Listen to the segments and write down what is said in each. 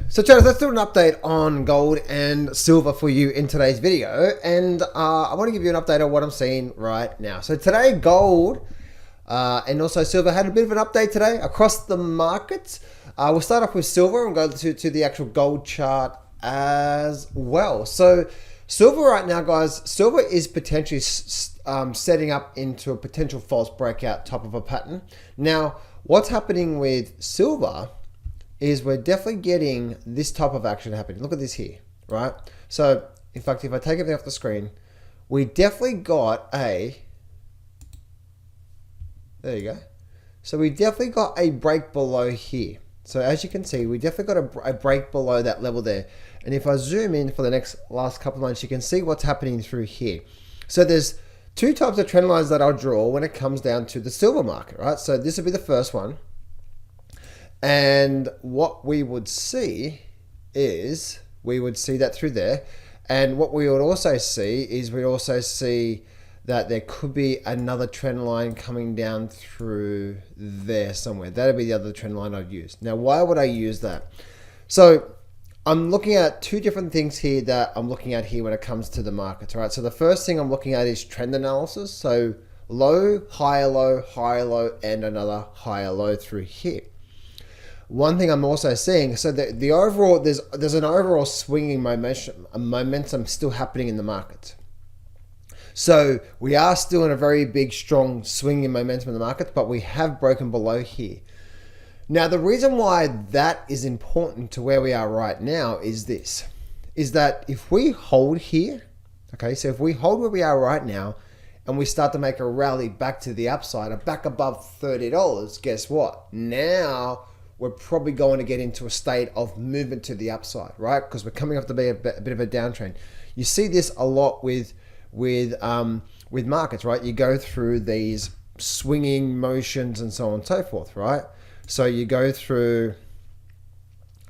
So traders, let's do an update on gold and silver for you in today's video. And I want to give you an update on what I'm seeing right now. So today, gold and also silver had a bit of an update today across the markets. We'll start off with silver and go to the actual gold chart as well. So silver right now, guys, silver is potentially setting up into a potential false breakout type of a pattern. Now, what's happening with silver is we're definitely getting this type of action happening. Look at this here, right? So, in fact, if I take everything off the screen, we definitely got a, there you go. So we definitely got a break below here. So as you can see, we definitely got a break below that level there. And if I zoom in for the last couple of months, you can see what's happening through here. So there's two types of trend lines that I'll draw when it comes down to the silver market, right? So this will be the first one. And what we would see is, we would see that through there. And what we would also see is we also see that there could be another trend line coming down through there somewhere. That'd be the other trend line I'd use. Now, why would I use that? So I'm looking at two different things here that I'm looking at here when it comes to the markets, right? So the first thing I'm looking at is trend analysis. So low, higher low, and another higher low through here. One thing I'm also seeing, so the overall, there's an overall swinging momentum still happening in the market. So we are still in a very big, strong swinging momentum in the market, but we have broken below here. Now, the reason why that is important to where we are right now is this, is that if we hold here, okay, so if we hold where we are right now and we start to make a rally back to the upside or back above $30, guess what? Now we're probably going to get into a state of movement to the upside, right? Because we're coming up to be a bit of a downtrend. You see this a lot with markets, right? You go through these swinging motions and so on and so forth, right? So you go through,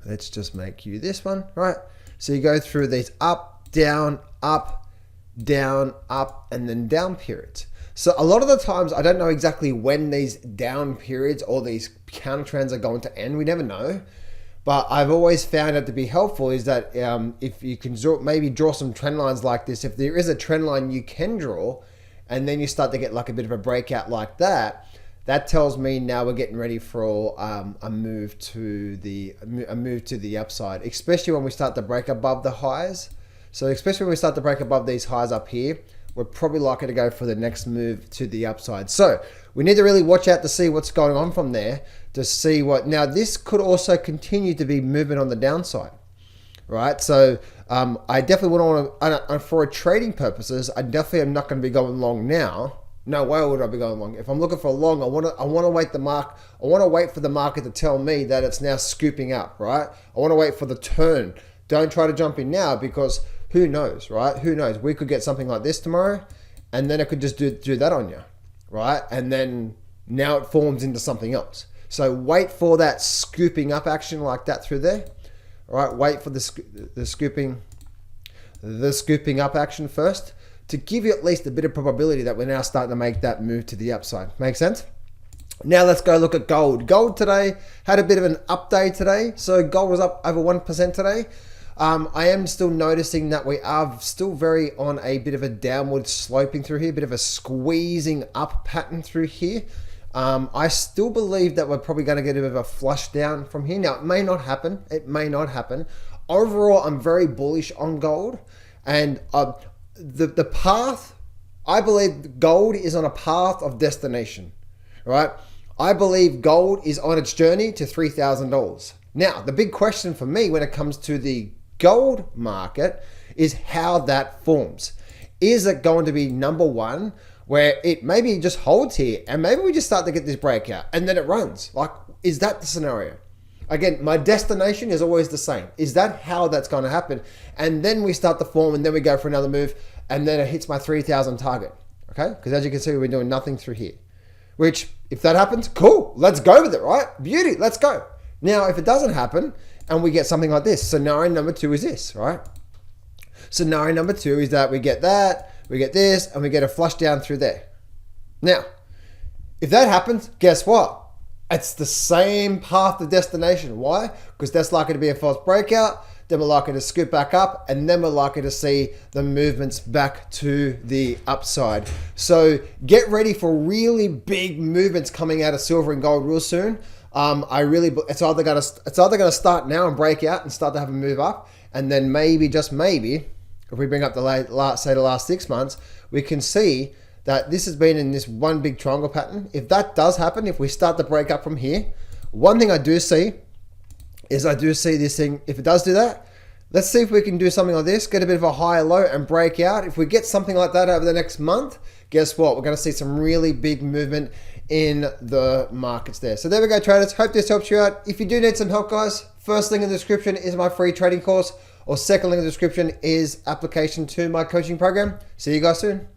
let's just make you this one, right? So you go through these up, down, up, and then down periods. So a lot of the times, I don't know exactly when these down periods or these counter trends are going to end. We never know. But I've always found it to be helpful is that if you can maybe draw some trend lines like this, if there is a trend line you can draw, and then you start to get like a bit of a breakout like that, that tells me now we're getting ready for a move to the upside, especially when we start to break above the highs. So especially when we start to break above these highs up here, we're probably likely to go for the next move to the upside. So we need to really watch out to see what's going on from there to see what, now this could also continue to be moving on the downside, right? So I definitely wouldn't want to, for trading purposes, I definitely am not going to be going long now. No way would I be going long. If I'm looking for a long, I want to wait for the market to tell me that it's now scooping up, right? I want to wait for the turn. Don't try to jump in now because who knows, right? Who knows? We could get something like this tomorrow and then it could just do that on you, right? And then now it forms into something else. So wait for that scooping up action like that through there, all right? Wait for the scooping up action first to give you at least a bit of probability that we're now starting to make that move to the upside. Make sense? Now let's go look at gold. Gold today had a bit of an update today. So gold was up over 1% today. I am still noticing that we are still very on a bit of a downward sloping through here, a bit of a squeezing up pattern through here. I still believe that we're probably going to get a bit of a flush down from here. Now, it may not happen. It may not happen. Overall, I'm very bullish on gold. And the path, I believe gold is on a path of destination, right? I believe gold is on its journey to $3,000. Now, the big question for me when it comes to the gold market is how that forms. Is it going to be number one, where it maybe just holds here and maybe we just start to get this breakout and then it runs? Like, is that the scenario? Again, my destination is always the same. Is that how that's going to happen? And then we start to form and then we go for another move and then it hits my 3,000 target, okay? Because as you can see, we're doing nothing through here, which if that happens, cool, let's go with it, right? Beauty, let's go. Now, if it doesn't happen and we get something like this, scenario number two is this, right? Scenario number two is that we get that, we get this, and we get a flush down through there. Now, if that happens, guess what? it's the same path to destination. Why? Because that's likely to be a false breakout. Then we're likely to scoot back up, and then we're likely to see the movements back to the upside. So get ready for really big movements coming out of silver and gold real soon. It's either gonna start now and break out and start to have a move up, and then maybe, just maybe, if we bring up the last 6 months, we can see that this has been in this one big triangle pattern. If that does happen, if we start to break up from here, one thing I do see is this thing, if it does do that, let's see if we can do something like this, get a bit of a higher low and break out. If we get something like that over the next month, guess what? We're going to see some really big movement in the markets there. So there we go, traders. Hope this helps you out. If you do need some help, guys, first link in the description is my free trading course, or second link in the description is application to my coaching program. See you guys soon.